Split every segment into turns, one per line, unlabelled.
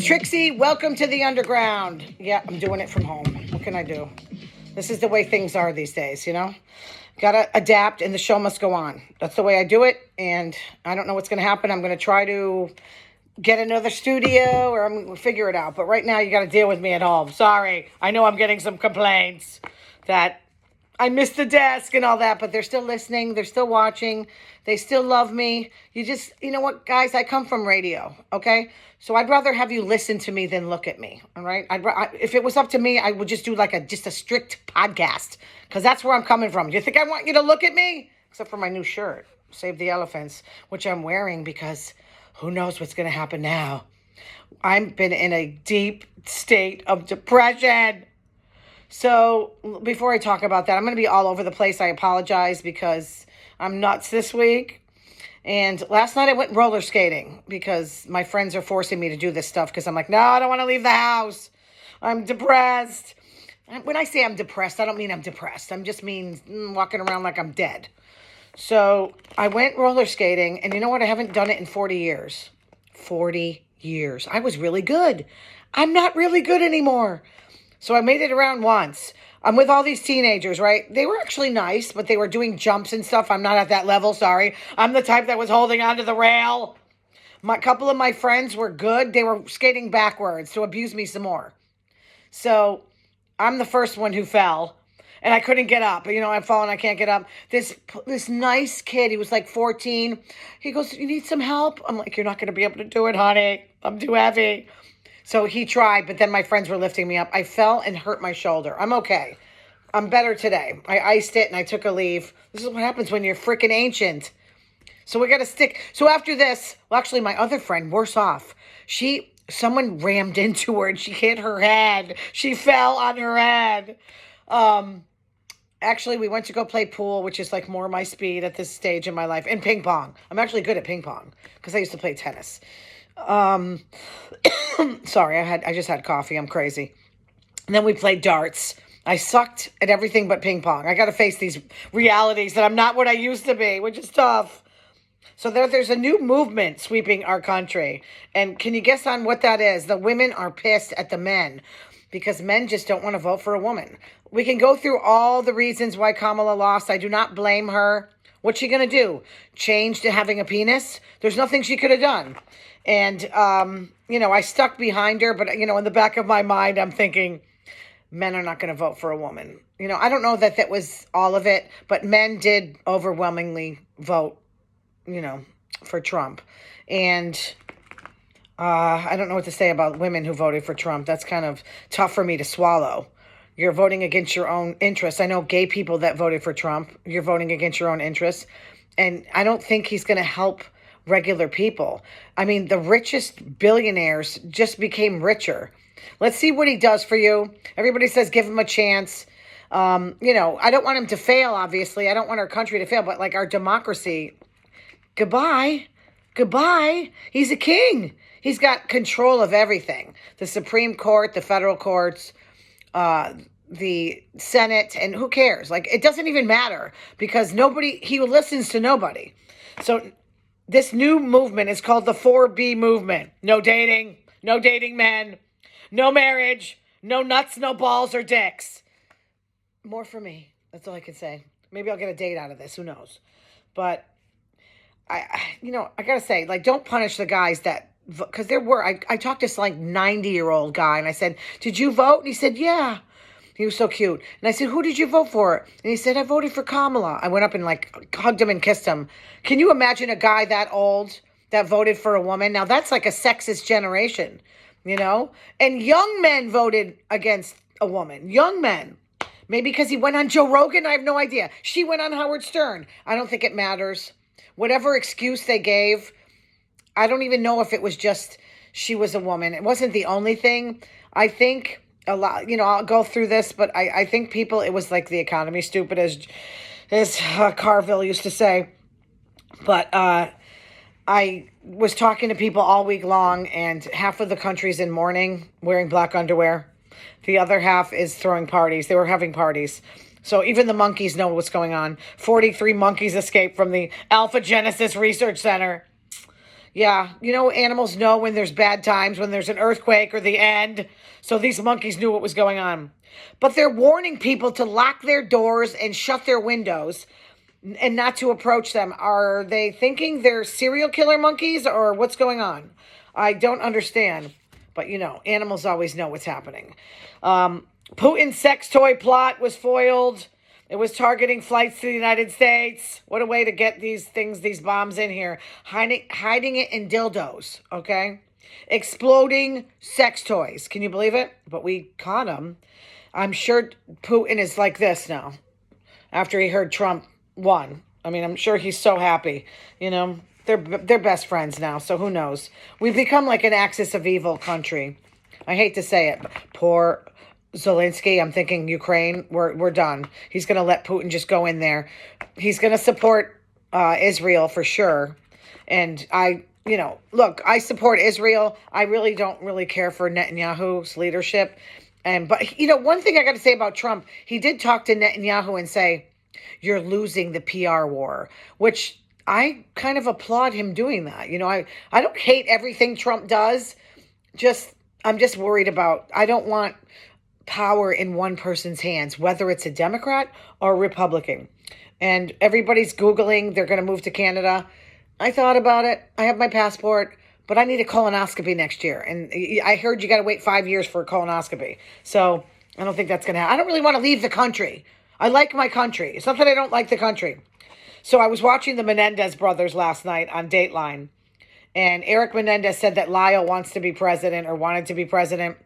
Trixie, welcome to the underground. Yeah, I'm doing it from home. What can I do? This is the way things are these days, you know? Gotta adapt and the show must go on. That's the way I do it, and I don't know what's gonna happen. I'm gonna try to get another studio or I'm gonna figure it out. But right now you gotta deal with me at home. Sorry. I know I'm getting some complaints that I missed the desk and all that, but they're still listening. They're still watching. They still love me. You know what, guys? I come from radio, okay? So I'd rather have you listen to me than look at me, all right? If it was up to me, I would just do just a strict podcast because that's where I'm coming from. Do you think I want you to look at me? Except for my new shirt, Save the Elephants, which I'm wearing because who knows what's going to happen now. I've been in a deep state of depression. So before I talk about that, I'm going to be all over the place. I apologize because I'm nuts this week. And last night I went roller skating because my friends are forcing me to do this stuff because I'm like, no, I don't want to leave the house. I'm depressed. When I say I'm depressed, I don't mean I'm depressed. I just mean walking around like I'm dead. So I went roller skating, and you know what? I haven't done it in 40 years. 40 years. I was really good. I'm not really good anymore. So I made it around once. I'm with all these teenagers, right? They were actually nice, but they were doing jumps and stuff. I'm not at that level, sorry. I'm the type that was holding onto the rail. A couple of my friends were good. They were skating backwards to abuse me some more. So I'm the first one who fell, and I couldn't get up. You know, I'm falling, I can't get up. This nice kid, he was like 14. He goes, you need some help? I'm like, you're not going to be able to do it, honey. I'm too heavy. So he tried, but then my friends were lifting me up. I fell and hurt my shoulder. I'm okay. I'm better today. I iced it and I took a leave. This is what happens when you're freaking ancient. So we got to stick. So after this, well, actually my other friend, worse off, someone rammed into her and she hit her head. She fell on her head. Actually, we went to go play pool, which is like more my speed at this stage in my life, and ping pong. I'm actually good at ping pong because I used to play tennis. Sorry, I just had coffee. I'm crazy. And then we played darts. I sucked at everything but ping pong. I got to face these realities that I'm not what I used to be, which is tough. So there's a new movement sweeping our country. And can you guess on what that is? The women are pissed at the men because men just don't want to vote for a woman. We can go through all the reasons why Kamala lost. I do not blame her. What's she going to do? Change to having a penis? There's nothing she could have done. And, I stuck behind her, but, in the back of my mind, I'm thinking men are not going to vote for a woman. I don't know that was all of it, but men did overwhelmingly vote, for Trump. And I don't know what to say about women who voted for Trump. That's kind of tough for me to swallow. You're voting against your own interests. I know gay people that voted for Trump. You're voting against your own interests. And I don't think he's going to help regular people. I mean, the richest billionaires just became richer. Let's see what he does for you. Everybody says give him a chance. I don't want him to fail, obviously. I don't want our country to fail, but like our democracy, goodbye. He's a king. He's got control of everything. The Supreme Court, the federal courts, the Senate, and who cares? Like, it doesn't even matter because he listens to nobody. So this new movement is called the 4B movement. No dating men, no marriage, no nuts, no balls or dicks. More for me. That's all I can say. Maybe I'll get a date out of this. Who knows? But I gotta say, like, don't punish the guys that, because I talked to this like 90-year-old guy and I said, did you vote? And he said, yeah. He was so cute. And I said, who did you vote for? And he said, I voted for Kamala. I went up and like hugged him and kissed him. Can you imagine a guy that old that voted for a woman? Now that's like a sexist generation, And young men voted against a woman. Young men. Maybe because he went on Joe Rogan. I have no idea. She went on Howard Stern. I don't think it matters. Whatever excuse they gave, I don't even know if it was just she was a woman. It wasn't the only thing. I think a lot, I'll go through this, but I think people, it was like the economy stupid as Carville used to say. But I was talking to people all week long, and half of the country's in mourning, wearing black underwear. The other half is throwing parties. They were having parties. So even the monkeys know what's going on. 43 monkeys escaped from the Alpha Genesis Research Center. Yeah, animals know when there's bad times, when there's an earthquake or the end. So these monkeys knew what was going on. But they're warning people to lock their doors and shut their windows and not to approach them. Are they thinking they're serial killer monkeys or what's going on? I don't understand. But animals always know what's happening. Putin's sex toy plot was foiled. It was targeting flights to the United States. What a way to get these bombs in here. Hiding it in dildos, okay? Exploding sex toys. Can you believe it? But we caught him. I'm sure Putin is like this now after he heard Trump won. I mean, I'm sure he's so happy. They're best friends now, so who knows? We've become like an axis of evil country. I hate to say it. Poor Zelensky, I'm thinking Ukraine, we're done. He's going to let Putin just go in there. He's going to support Israel for sure. And look, I support Israel. I really don't really care for Netanyahu's leadership. But one thing I got to say about Trump, he did talk to Netanyahu and say, "You're losing the PR war," which I kind of applaud him doing that. I don't hate everything Trump does. I'm just worried about, I don't want power in one person's hands, whether it's a Democrat or a Republican. And everybody's Googling, they're going to move to Canada. I thought about it. I have my passport, but I need a colonoscopy next year. And I heard you got to wait 5 years for a colonoscopy. So I don't think that's going to happen. I don't really want to leave the country. I like my country. It's not that I don't like the country. So I was watching the Menendez brothers last night on Dateline. And Eric Menendez said that Lyle wants to be president or wanted to be president.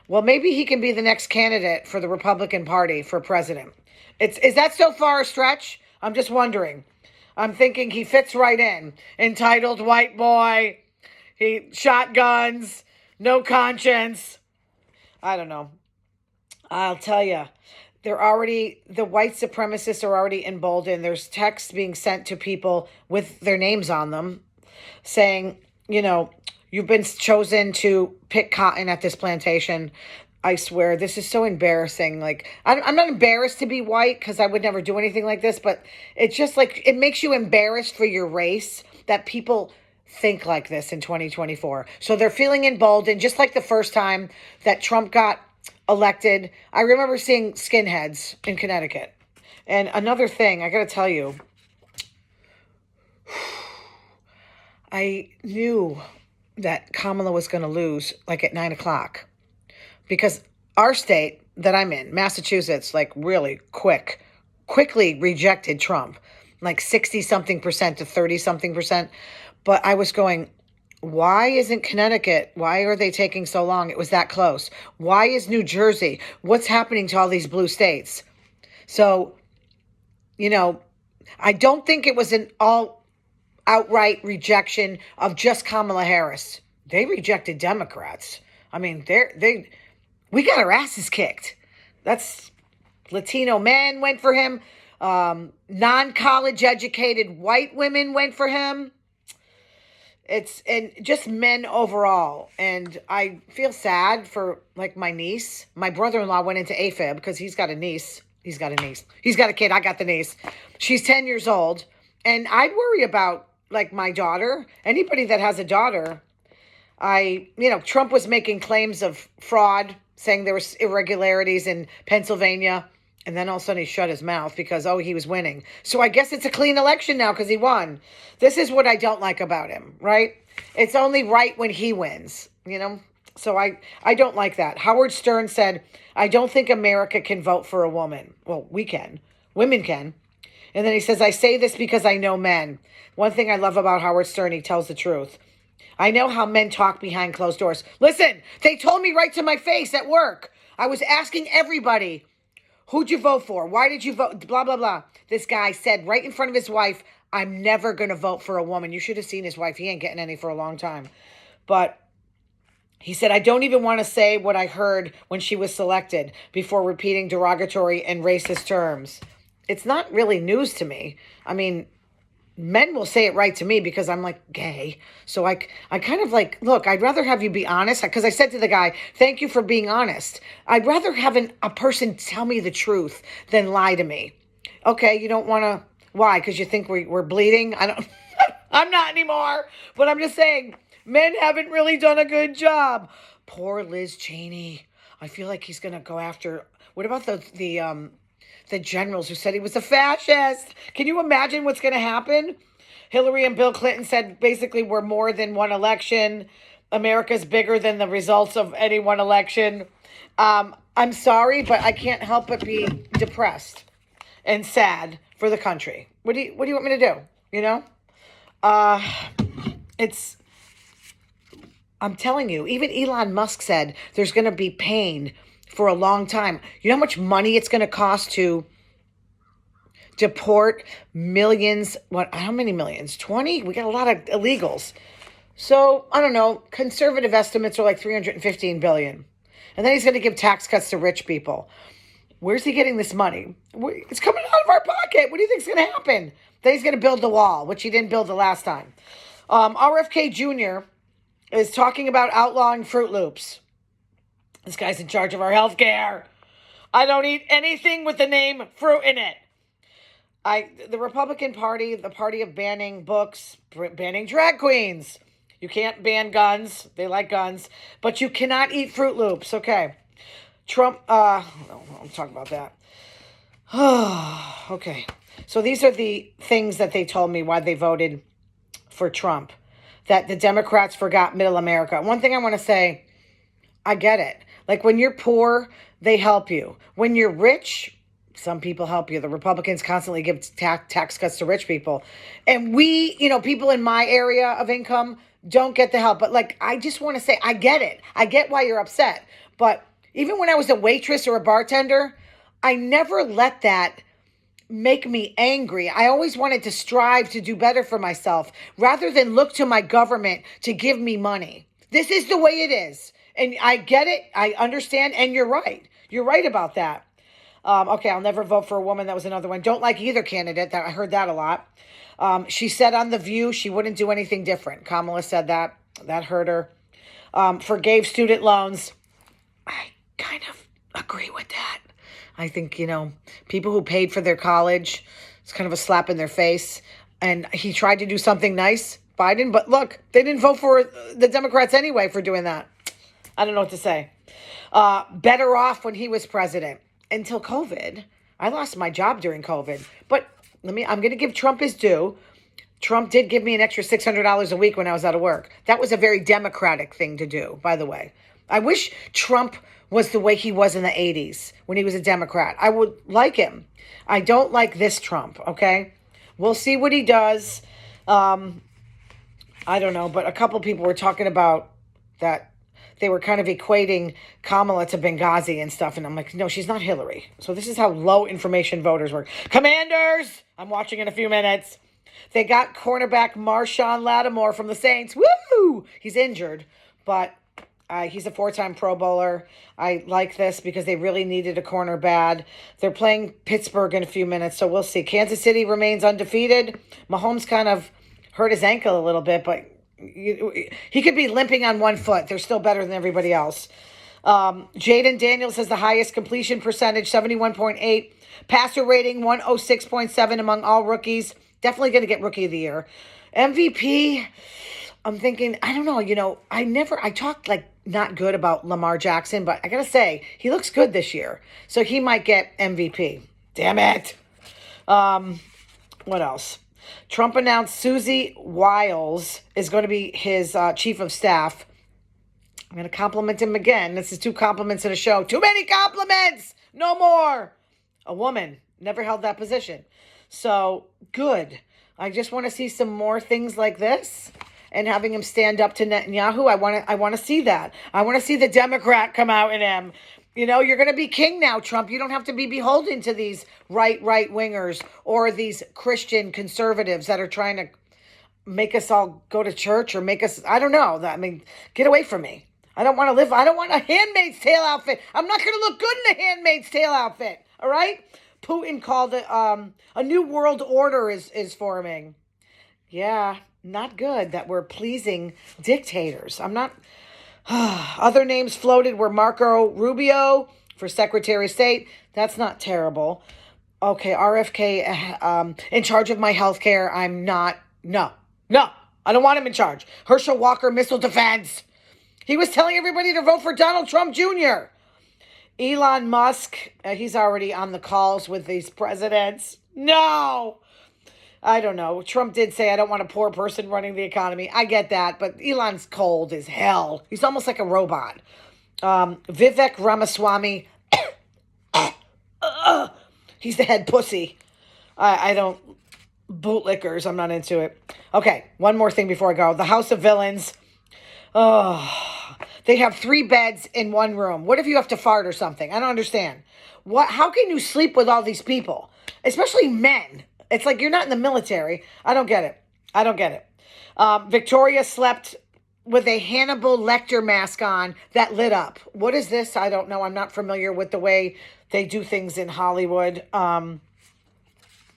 Well, maybe he can be the next candidate for the Republican Party for president. Is that so far a stretch? I'm just wondering. I'm thinking he fits right in. Entitled white boy. He shotguns. No conscience. I don't know. I'll tell you. The white supremacists are already emboldened. There's texts being sent to people with their names on them saying, you've been chosen to pick cotton at this plantation. I swear, this is so embarrassing. Like, I'm not embarrassed to be white because I would never do anything like this, but it's just like, it makes you embarrassed for your race that people think like this in 2024. So they're feeling emboldened, just like the first time that Trump got elected. I remember seeing skinheads in Connecticut. And another thing, I got to tell you, I knew that Kamala was going to lose like at 9 o'clock because our state that I'm in, Massachusetts, like really quickly rejected Trump, like 60 something percent to 30 something percent. But I was going, why isn't Connecticut? Why are they taking so long? It was that close. Why is New Jersey? What's happening to all these blue states? So, I don't think it was an all outright rejection of just Kamala Harris. They rejected Democrats. I mean, we got our asses kicked. That's Latino men went for him. Non-college educated white women went for him. And just men overall. And I feel sad for like my niece. My brother-in-law went into AFib because he's got a niece. He's got a kid. I got the niece. She's 10 years old. And I'd worry about like my daughter, anybody that has a daughter. Trump was making claims of fraud, saying there was irregularities in Pennsylvania. And then all of a sudden he shut his mouth because, he was winning. So I guess it's a clean election now because he won. This is what I don't like about him, right? It's only right when he wins, So I don't like that. Howard Stern said, I don't think America can vote for a woman. Well, we can. Women can. And then he says, I say this because I know men. One thing I love about Howard Stern, he tells the truth. I know how men talk behind closed doors. Listen, they told me right to my face at work. I was asking everybody, who'd you vote for? Why did you vote? Blah, blah, blah. This guy said right in front of his wife, I'm never going to vote for a woman. You should have seen his wife. He ain't getting any for a long time. But he said, I don't even want to say what I heard when she was selected before repeating derogatory and racist terms. It's not really news to me. I mean, men will say it right to me because I'm like gay. So I kind of like, look, I'd rather have you be honest. Because I said to the guy, thank you for being honest. I'd rather have a person tell me the truth than lie to me. Okay, you don't want to, why? Because you think we're bleeding? I don't, I'm not anymore. But I'm just saying, men haven't really done a good job. Poor Liz Cheney. I feel like he's gonna go after. What about the generals who said he was a fascist? Can you imagine what's gonna happen? Hillary and Bill Clinton said basically we're more than one election. America's bigger than the results of any one election. I'm sorry, but I can't help but be depressed and sad for the country. What do you want me to do? You know? It's I'm telling you, even Elon Musk said there's going to be pain for a long time. You know how much money it's going to cost to deport millions? How many millions? 20? We got a lot of illegals. So, I don't know, conservative estimates are like 315 billion. And then he's going to give tax cuts to rich people. Where's he getting this money? It's coming out of our pocket. What do you think's going to happen? Then he's going to build the wall, which he didn't build the last time. RFK Jr. is talking about outlawing Fruit Loops. This guy's in charge of our health care. I don't eat anything with the name fruit in it. The Republican Party, the party of banning books, banning drag queens. You can't ban guns. They like guns. But you cannot eat Fruit Loops. Okay. Trump, I'll talk about that. Okay. So these are the things that they told me why they voted for Trump. That the Democrats forgot middle America. One thing I want to say, I get it. Like when you're poor, they help you. When you're rich, some people help you. The Republicans constantly give tax cuts to rich people. And we, people in my area of income don't get the help. But like, I just want to say, I get it. I get why you're upset. But even when I was a waitress or a bartender, I never let that make me angry. I always wanted to strive to do better for myself rather than look to my government to give me money. This is the way it is. And I get it. I understand. And you're right. You're right about that. Okay, I'll never vote for a woman. That was another one. Don't like either candidate. I heard that a lot. She said on The View she wouldn't do anything different. Kamala said that. That hurt her. Forgave student loans. I kind of agree with that. I think, people who paid for their college, it's kind of a slap in their face. And he tried to do something nice, Biden. But look, they didn't vote for the Democrats anyway for doing that. I don't know what to say. Better off when he was president. Until COVID. I lost my job during COVID. But I'm going to give Trump his due. Trump did give me an extra $600 a week when I was out of work. That was a very Democratic thing to do, by the way. I wish Trump was the way he was in the 80s when he was a Democrat. I would like him. I don't like this Trump, okay? We'll see what he does. I don't know, but a couple people were talking about that they were kind of equating Kamala to Benghazi and stuff. And I'm like, no, she's not Hillary. So this is how low information voters work. Commanders! I'm watching in a few minutes. They got cornerback Marshawn Lattimore from the Saints. Woo! He's injured, but he's a 4-time Pro Bowler. I like this because they really needed a corner bad. They're playing Pittsburgh in a few minutes, so we'll see. Kansas City remains undefeated. Mahomes kind of hurt his ankle a little bit, but he could be limping on one foot. They're still better than everybody else. Jaden Daniels has the highest completion percentage, 71.8. Passer rating, 106.7 among all rookies. Definitely going to get Rookie of the Year. MVP, I'm thinking, I don't know. I talked like not good about Lamar Jackson, but I got to say, he looks good this year. So he might get MVP. Damn it. What else? Trump announced Susie Wiles is going to be his chief of staff. I'm going to compliment him again. This is 2 compliments in a show. Too many compliments! No more! A woman. Never held that position. So, good. I just want to see some more things like this. And having him stand up to Netanyahu, I want to see that. I want to see the Democrat come out in him. You're going to be king now, Trump. You don't have to be beholden to these right-wingers or these Christian conservatives that are trying to make us all go to church or make us, I don't know. Get away from me. I don't want a Handmaid's Tale outfit. I'm not going to look good in a Handmaid's Tale outfit. All right? Putin called it a new world order is forming. Yeah, not good that we're pleasing dictators. I'm not... Other names floated were Marco Rubio for Secretary of State. That's not terrible. Okay, RFK in charge of my health care. I'm not. No. No, I don't want him in charge. Herschel Walker Missile Defense. He was telling everybody to vote for Donald Trump Jr. Elon Musk, he's already on the calls with these presidents. No. I don't know. Trump did say, I don't want a poor person running the economy. I get that, but Elon's cold as hell. He's almost like a robot. Vivek Ramaswamy, he's the head pussy. I don't, bootlickers, I'm not into it. Okay, one more thing before I go. The House of Villains. Oh, they have 3 beds in one room. What if you have to fart or something? I don't understand. How can you sleep with all these people? Especially men. It's like you're not in the military. I don't get it. Victoria slept with a Hannibal Lecter mask on that lit up. What is this? I don't know. I'm not familiar with the way they do things in Hollywood.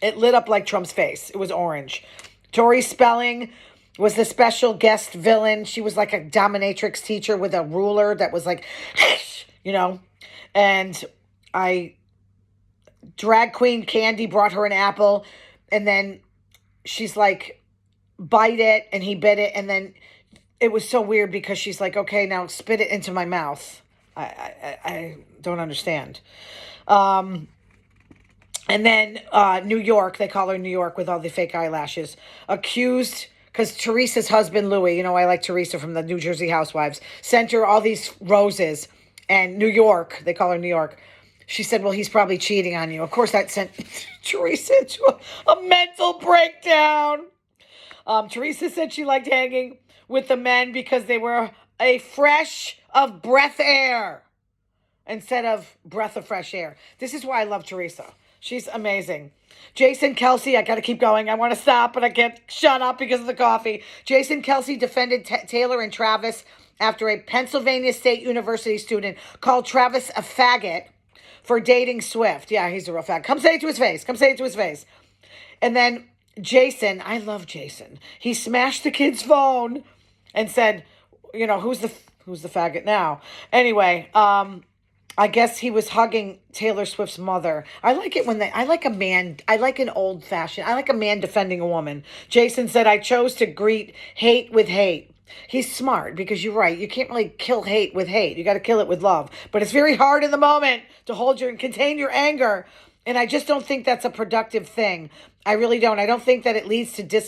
It lit up like Trump's face. It was orange. Tori Spelling was the special guest villain. She was like a dominatrix teacher with a ruler that was like, and drag queen Candy brought her an apple, and then she's like, bite it, and he bit it, and then it was so weird because she's like, okay, now spit it into my mouth. I don't understand. And then New York, they call her New York with all the fake eyelashes, accused, because Teresa's husband, Louis, I like Teresa from the New Jersey Housewives, sent her all these roses, and New York, they call her New York, she said, well, he's probably cheating on you. Of course, that sent Teresa into a mental breakdown. Teresa said she liked hanging with the men because they were a fresh of breath air instead of breath of fresh air. This is why I love Teresa. She's amazing. Jason Kelce, I got to keep going. I want to stop, but I can't shut up because of the coffee. Jason Kelce defended Taylor and Travis after a Pennsylvania State University student called Travis a faggot for dating Swift. Yeah, he's a real fag. Come say it to his face. And then Jason, I love Jason. He smashed the kid's phone and said, who's the faggot now? Anyway, I guess he was hugging Taylor Swift's mother. I like it when I like a man defending a woman. Jason said, I chose to greet hate with hate. He's smart because you're right. You can't really kill hate with hate. You got to kill it with love. But it's very hard in the moment to hold and contain your anger. And I just don't think that's a productive thing. I really don't. I don't think that it leads to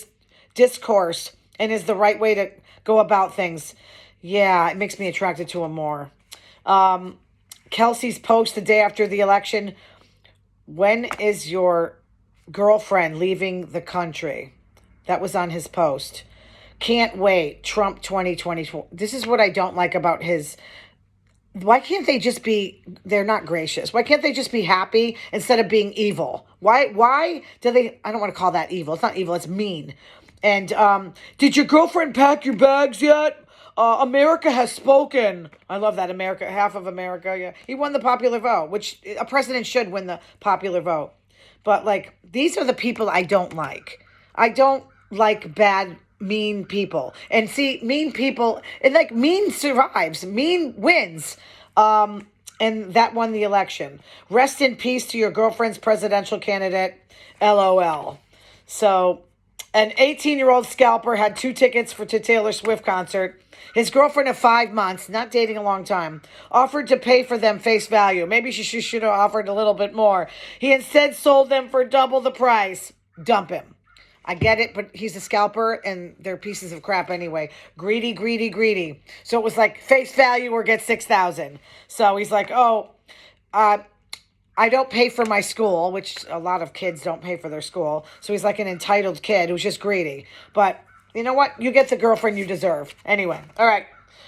discourse and is the right way to go about things. Yeah, it makes me attracted to him more. Kelce's post the day after the election. When is your girlfriend leaving the country? That was on his post. Can't wait. Trump 2024. This is what I don't like about his. Why can't they just be, they're not gracious. Why can't they just be happy instead of being evil? Why do they, I don't want to call that evil. It's not evil. It's mean. And did your girlfriend pack your bags yet? America has spoken. I love that. America, half of America. Yeah. He won the popular vote, which a president should win the popular vote. But these are the people I don't like. I don't like bad, mean people. And see, mean people, and mean survives, mean wins. And that won the election. Rest in peace to your girlfriend's presidential candidate, LOL. So, an 18-year-old scalper had 2 tickets to Taylor Swift concert. His girlfriend of 5 months, not dating a long time, offered to pay for them face value. Maybe she should have offered a little bit more. He instead sold them for double the price. Dump him. I get it, but he's a scalper, and they're pieces of crap anyway. Greedy, greedy, greedy. So it was like face value or get $6,000. So he's like, I don't pay for my school, which a lot of kids don't pay for their school. So he's like an entitled kid who's just greedy. But you know what? You get the girlfriend you deserve. Anyway, all right.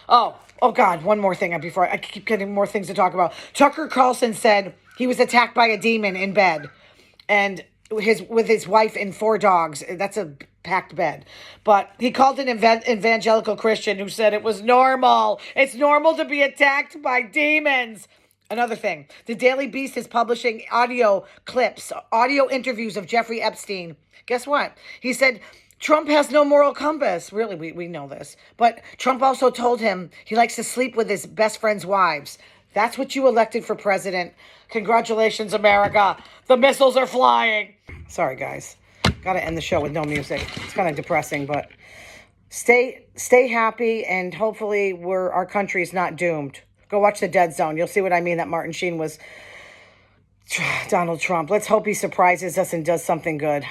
Oh God, one more thing before I keep getting more things to talk about. Tucker Carlson said he was attacked by a demon in bed, and with his wife and 4 dogs. That's a packed bed. But he called an evangelical Christian who said it was normal. It's normal to be attacked by demons. Another thing, the Daily Beast is publishing audio clips, audio interviews of Jeffrey Epstein. Guess what? He said Trump has no moral compass. Really, we know this. But Trump also told him he likes to sleep with his best friend's wives. That's what you elected for president. Congratulations, America. The missiles are flying. Sorry, guys. Got to end the show with no music. It's kind of depressing, but stay happy, and hopefully our country is not doomed. Go watch The Dead Zone. You'll see what I mean, that Martin Sheen was Donald Trump. Let's hope he surprises us and does something good.